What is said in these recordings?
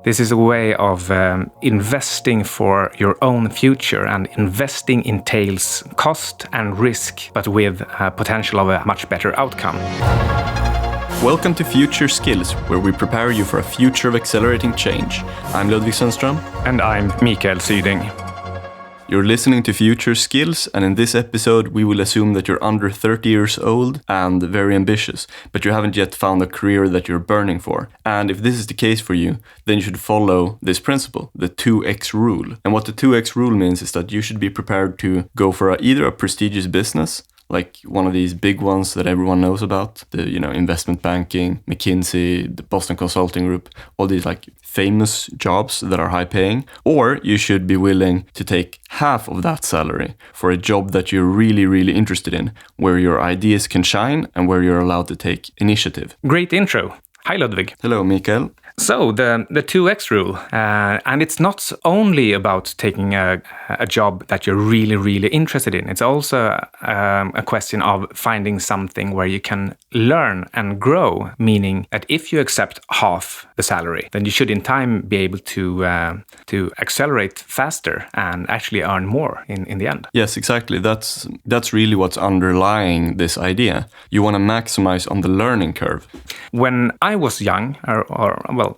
This is a way of investing for your own future, and investing entails cost and risk, but with potential of a much better outcome. Welcome to Future Skills, where we prepare you for a future of accelerating change. I'm Ludvig Sunstrom. And I'm Karl-Mikael Syding. You're listening to Future Skills, and in this episode we will assume that you're under 30 years old and very ambitious, but you haven't yet found a career that you're burning for. And if this is the case for you, then you should follow this principle, the 2x rule. And what the 2x rule means is that you should be prepared to go for either a prestigious business, like one of these big ones that everyone knows about, the investment banking, McKinsey, the Boston Consulting Group, all these famous jobs that are high paying, or you should be willing to take half of that salary for a job that you're really, really interested in, where your ideas can shine and where you're allowed to take initiative. Great intro. Hi, Ludvig. Hello, Mikael. So the 2x rule, and it's not only about taking a job that you're really, really interested in. It's also a question of finding something where you can learn and grow, meaning that if you accept half the salary, then you should in time be able to accelerate faster and actually earn more in the end. Yes, exactly. That's really what's underlying this idea. You want to maximize on the learning curve. When I was young,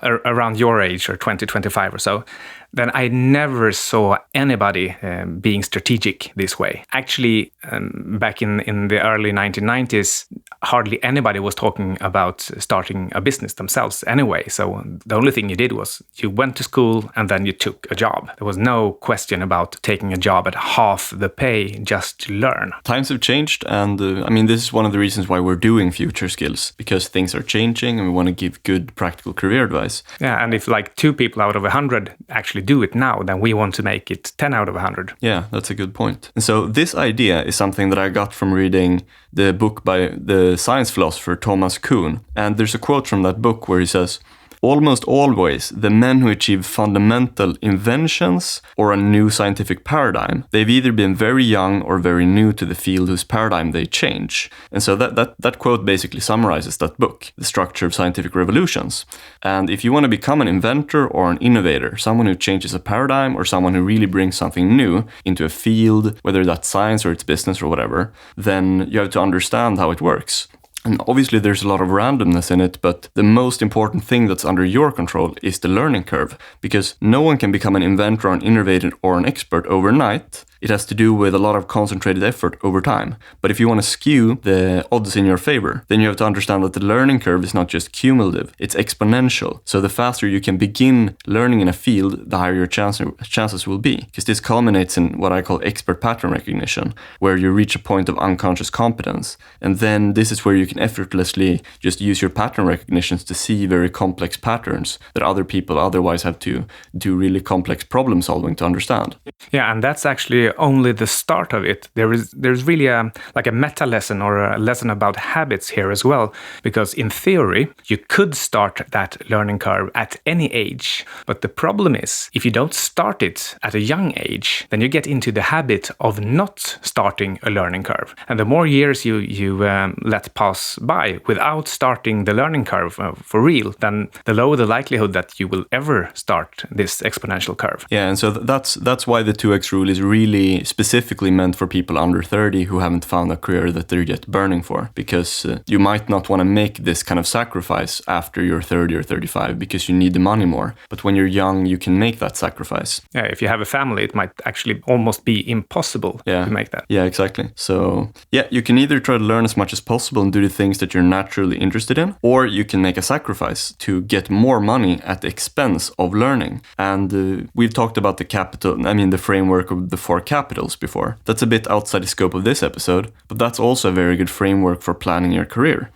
around your age, or 20, 25 or so, then I never saw anybody being strategic this way. Actually, back in the early 1990s, hardly anybody was talking about starting a business themselves anyway. So the only thing you did was you went to school and then you took a job. There was no question about taking a job at half the pay just to learn. Times have changed, and this is one of the reasons why we're doing Future Skills, because things are changing and we want to give good practical career advice. Yeah, and if 2 people out of 100 actually do it now, then we want to make it 10 out of 100. Yeah, that's a good point. And so this idea is something that I got from reading the book by the science philosopher Thomas Kuhn. And there's a quote from that book where he says, "Almost always, the men who achieve fundamental inventions or a new scientific paradigm, they've either been very young or very new to the field whose paradigm they change." And so that quote basically summarizes that book, The Structure of Scientific Revolutions. And if you want to become an inventor or an innovator, someone who changes a paradigm or someone who really brings something new into a field, whether that's science or it's business or whatever, then you have to understand how it works. And obviously there's a lot of randomness in it, but the most important thing that's under your control is the learning curve, because no one can become an inventor or an innovator or an expert overnight. It has to do with a lot of concentrated effort over time. But if you want to skew the odds in your favor, then you have to understand that the learning curve is not just cumulative, it's exponential. So the faster you can begin learning in a field, the higher your chances will be. Because this culminates in what I call expert pattern recognition, where you reach a point of unconscious competence. And then this is where you can effortlessly just use your pattern recognitions to see very complex patterns that other people otherwise have to do really complex problem solving to understand. Yeah, and that's actually only the start of it. There's really a meta lesson or a lesson about habits here as well, because in theory you could start that learning curve at any age, but the problem is if you don't start it at a young age, then you get into the habit of not starting a learning curve, and the more years you let pass by without starting the learning curve for real, then the lower the likelihood that you will ever start this exponential curve. Yeah, and so that's why the 2x rule is really specifically meant for people under 30 who haven't found a career that they're yet burning for, because you might not want to make this kind of sacrifice after you're 30 or 35 because you need the money more. But when you're young, you can make that sacrifice. Yeah, if you have a family, it might actually almost be impossible to make that. Yeah, exactly. So yeah, you can either try to learn as much as possible and do the things that you're naturally interested in, or you can make a sacrifice to get more money at the expense of learning. And we've talked about the framework of the 4 capitals before. That's a bit outside the scope of this episode, but that's also a very good framework for planning your career.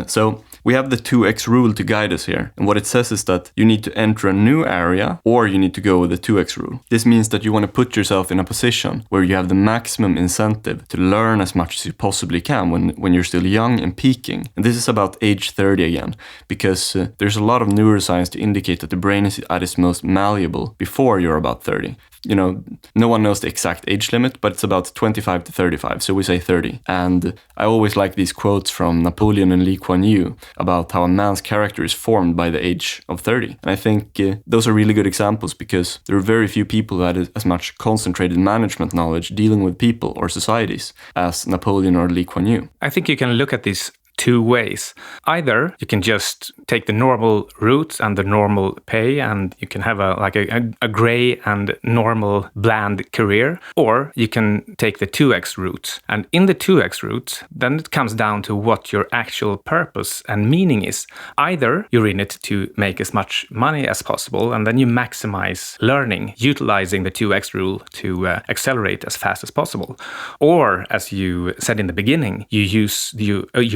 So we have the 2x rule to guide us here. And what it says is that you need to enter a new area or you need to go with the 2x rule. This means that you want to put yourself in a position where you have the maximum incentive to learn as much as you possibly can when you're still young and peaking. And this is about age 30 again, because there's a lot of neuroscience to indicate that the brain is at its most malleable before you're about 30. no one knows the exact age limit, but it's about 25 to 35. So we say 30. And I always like these quotes from Napoleon and Lee Kuan Yew about how a man's character is formed by the age of 30. And I think those are really good examples because there are very few people who had as much concentrated management knowledge dealing with people or societies as Napoleon or Lee Kuan Yew. I think you can look at these two ways. Either you can just take the normal route and the normal pay and you can have a gray and normal bland career, or you can take the 2x route. And in the 2x route, then it comes down to what your actual purpose and meaning is. Either you're in it to make as much money as possible and then you maximize learning, utilizing the 2x rule to accelerate as fast as possible. Or, as you said in the beginning, you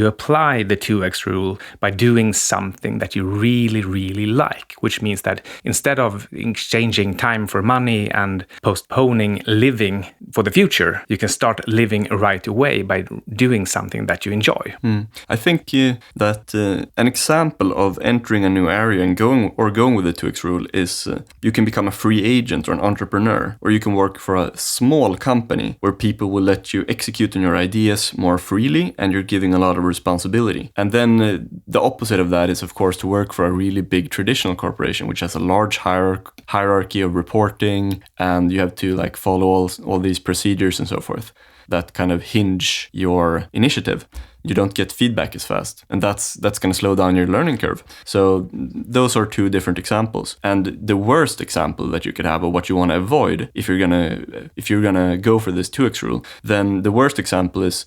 apply the 2x rule by doing something that you really, really like, which means that instead of exchanging time for money and postponing living for the future, you can start living right away by doing something that you enjoy. I think that an example of entering a new area and going with the 2x rule is you can become a free agent or an entrepreneur, or you can work for a small company where people will let you execute on your ideas more freely and you're giving a lot of responsibility. And then the opposite of that is, of course, to work for a really big traditional corporation, which has a large hierarchy of reporting, and you have to follow all these procedures and so forth that kind of hinge your initiative. You don't get feedback as fast, and that's going to slow down your learning curve. So those are two different examples. And the worst example that you could have of what you want to avoid if you're gonna go for this 2x rule, then the worst example is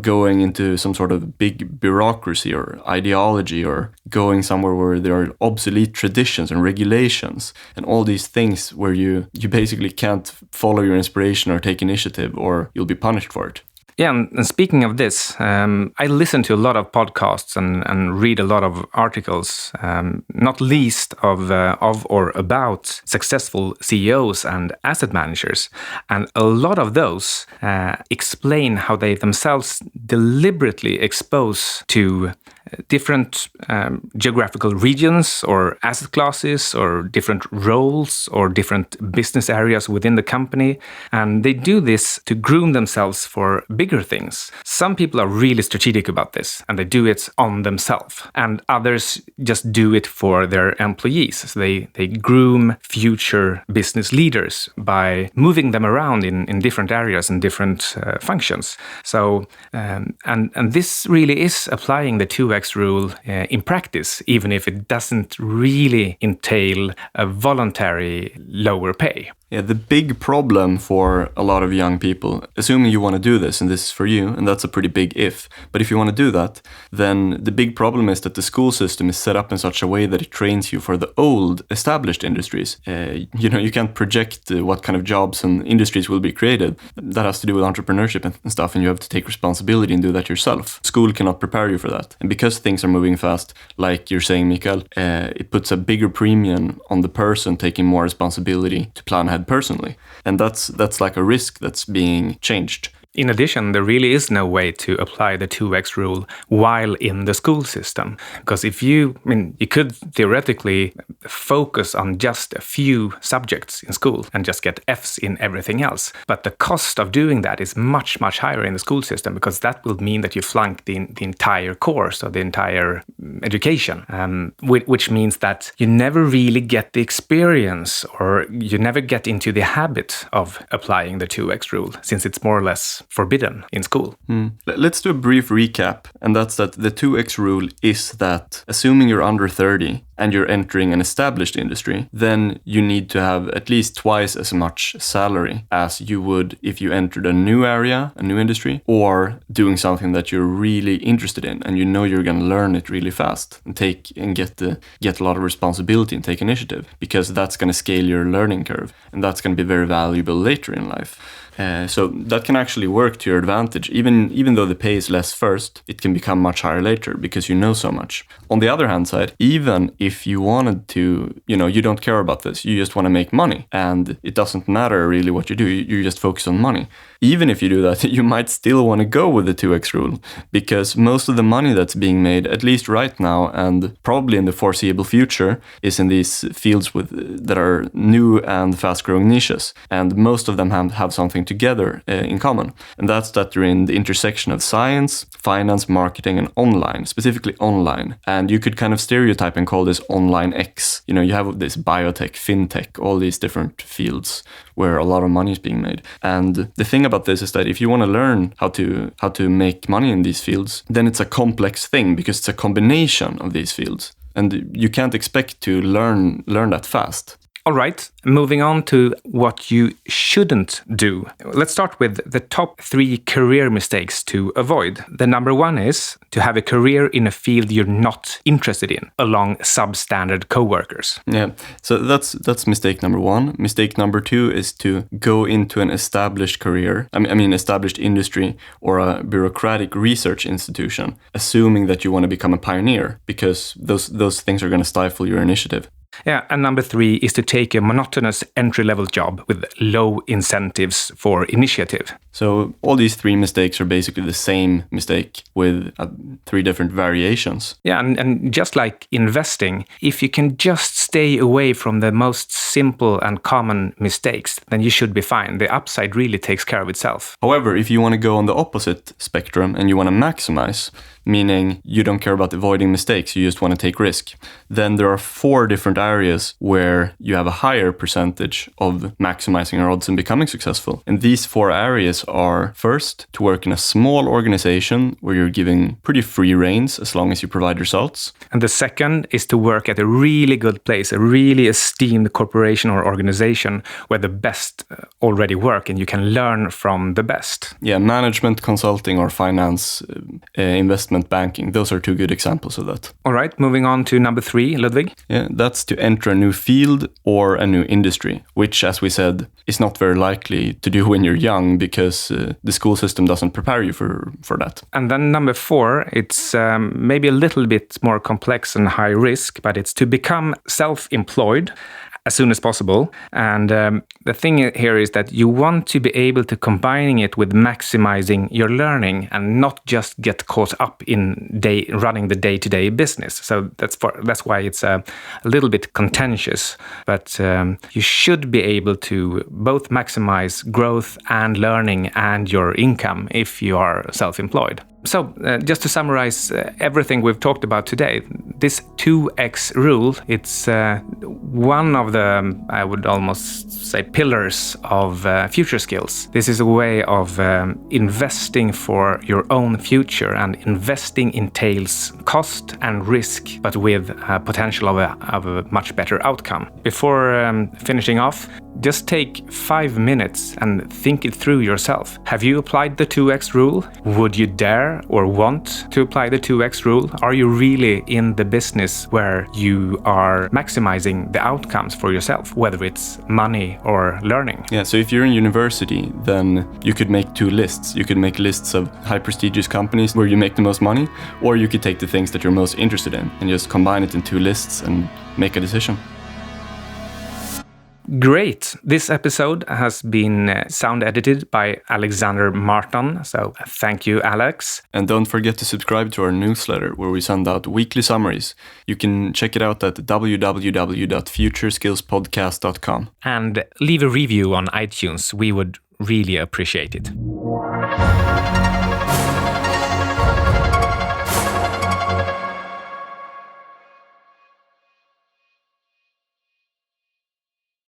going into some sort of big bureaucracy or ideology, or going somewhere where there are obsolete traditions and regulations and all these things where you basically can't follow your inspiration or take initiative, or you'll be punished for it. Yeah, and speaking of this, I listen to a lot of podcasts and read a lot of articles, not least of or about successful CEOs and asset managers. And a lot of those explain how they themselves deliberately expose to different geographical regions or asset classes or different roles or different business areas within the company. And they do this to groom themselves for bigger things. Some people are really strategic about this and they do it on themselves. And others just do it for their employees. So they groom future business leaders by moving them around in different areas and different functions. So, and this really is applying the 2x rule in practice, even if it doesn't really entail a voluntary lower pay. Yeah, the big problem for a lot of young people, assuming you want to do this, and this is for you, and that's a pretty big if, but if you want to do that, then the big problem is that the school system is set up in such a way that it trains you for the old established industries. You can't project what kind of jobs and industries will be created. That has to do with entrepreneurship and stuff, and you have to take responsibility and do that yourself. School cannot prepare you for that. And because things are moving fast, like you're saying, Mikael, it puts a bigger premium on the person taking more responsibility to plan ahead personally. And that's like a risk that's being changed. In addition, there really is no way to apply the 2x rule while in the school system. Because you could theoretically focus on just a few subjects in school and just get Fs in everything else. But the cost of doing that is much, much higher in the school system, because that will mean that you flunk the entire course or the entire education, which means that you never really get the experience, or you never get into the habit of applying the 2x rule, since it's more or less forbidden in school. Let's do a brief recap, and that's that the 2x rule is that assuming you're under 30 and you're entering an established industry, then you need to have at least twice as much salary as you would if you entered a new area, a new industry, or doing something that you're really interested in and you're going to learn it really fast and get a lot of responsibility and take initiative, because that's going to scale your learning curve, and that's going to be very valuable later in life. So that can actually work to your advantage. Even though the pay is less first, it can become much higher later because you know so much. On the other hand side, even if you wanted to, you don't care about this, you just want to make money, and it doesn't matter really what you do, you just focus on money. Even if you do that, you might still want to go with the 2x rule, because most of the money that's being made, at least right now and probably in the foreseeable future, is in these fields that are new and fast-growing niches, and most of them have something together in common, and that's that they're in the intersection of science, finance, marketing, and online, specifically online. And you could kind of stereotype and call this online X. You have this biotech, fintech, all these different fields where a lot of money is being made. And the thing about this is that if you want to learn how to make money in these fields, then it's a complex thing because it's a combination of these fields. And you can't expect to learn that fast. All right, moving on to what you shouldn't do. Let's start with the top 3 career mistakes to avoid. The number 1 is to have a career in a field you're not interested in, along substandard coworkers. Yeah, so that's mistake number 1. Mistake number 2 is to go into an established career, I mean established industry or a bureaucratic research institution, assuming that you want to become a pioneer, because those things are going to stifle your initiative. Yeah, and number 3 is to take a monotonous entry-level job with low incentives for initiative. So all these 3 mistakes are basically the same mistake with 3 different variations. Yeah, and just like investing, if you can just stay away from the most simple and common mistakes, then you should be fine. The upside really takes care of itself. However, if you want to go on the opposite spectrum and you want to maximize, meaning you don't care about avoiding mistakes, you just want to take risk, then there are 4 different areas where you have a higher percentage of maximizing your odds and becoming successful. And these 4 areas are, first, to work in a small organization where you're giving pretty free reins as long as you provide results. And the second is to work at a really good place, a really esteemed corporation or organization where the best already work and you can learn from the best. Yeah, management, consulting, or finance, investment banking. Those are 2 good examples of that. All right, moving on to number 3, Ludvig. Yeah, that's to enter a new field or a new industry, which, as we said, is not very likely to do when you're young because the school system doesn't prepare you for that. And then number 4, it's maybe a little bit more complex and high risk, but it's to become self-employed as soon as possible. And the thing here is that you want to be able to combine it with maximizing your learning and not just get caught up in running the day-to-day business. So that's why it's a little bit contentious. But you should be able to both maximize growth and learning and your income if you are self-employed. So, just to summarize everything we've talked about today, this 2x rule, it's one of the, I would almost say, pillars of future skills. This is a way of investing for your own future, and investing entails cost and risk, but with potential of a much better outcome. Before finishing off, just take 5 minutes and think it through yourself. Have you applied the 2x rule? Would you dare or want to apply the 2x rule? Are you really in the business where you are maximizing the outcomes for yourself, whether it's money or learning? Yeah, so if you're in university, then you could make 2 lists. You could make lists of high prestigious companies where you make the most money, or you could take the things that you're most interested in and just combine it in 2 lists and make a decision. Great. This episode has been sound edited by Alexander Martin, so thank you, Alex. And don't forget to subscribe to our newsletter where we send out weekly summaries. You can check it out at www.futureskillspodcast.com. And leave a review on iTunes. We would really appreciate it.